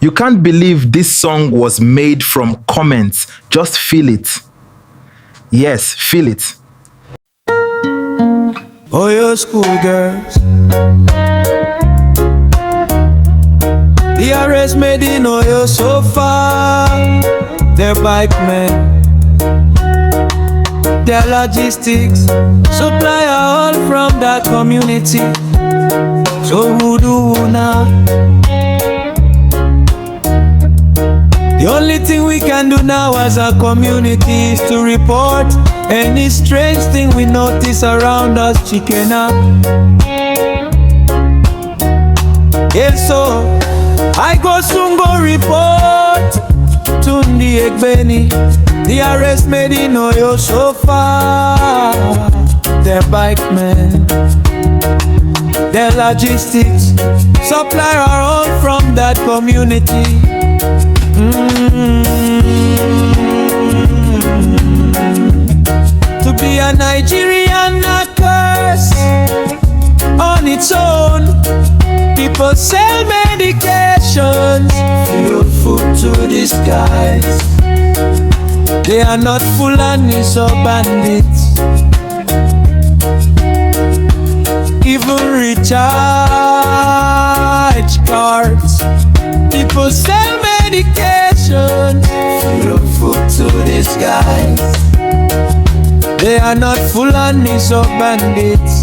You can't believe this song was made from comments. Just feel it. Yes, feel it. Oh, your school girls, the arrest made in Oyo so far. Their bike men, their logistics, supply all from that community. So who do now? The only thing we can do now as a community is to report any strange thing we notice around us, chicken up. Yes, so I go soon go report to the Egbeni, the arrest made in Oyo so far. Their bike men, their logistics, supply are all from that community. To be a Nigerian a curse on its own. People sell medications, fuel food to the skies. They are not Fulanis or bandits. Even recharge cards. People sell medications, fuel food to the skies. They are not Fulanis or bandits.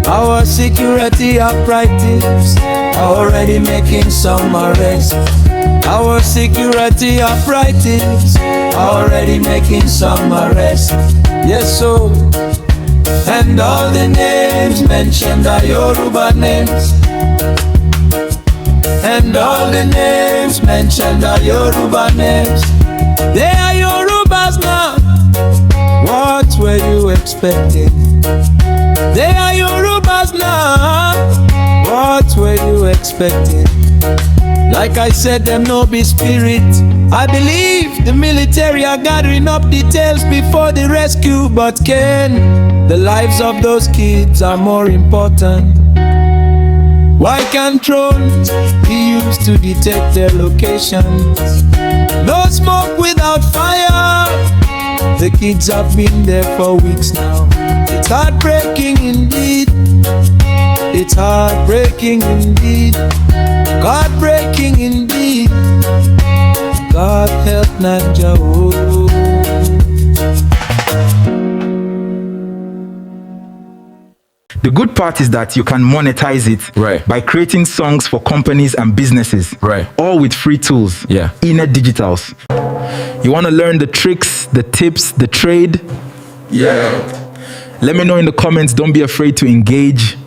Our security operatives are already making some arrests. Our security operatives are already making some arrests. Yes, so. And all the names mentioned are Yoruba names. And all the names mentioned are Yoruba names. They are Yorubas now. What were you expecting? They are Yorubas now. What were you expecting? Like I said, them no be spirit. I believe the military are gathering up details before the rescue. But Ken, the lives of those kids are more important. Why can't drones be used to detect their locations? No smoke without fire. The kids have been there for weeks now. It's heartbreaking indeed. It's heartbreaking indeed. Heartbreaking indeed. God help Naija. The good part is that you can monetize it by creating songs for companies and businesses, all with free tools, inner digitals. You want to learn the tricks, the tips, the trade? Let me know in the comments. Don't be afraid to engage.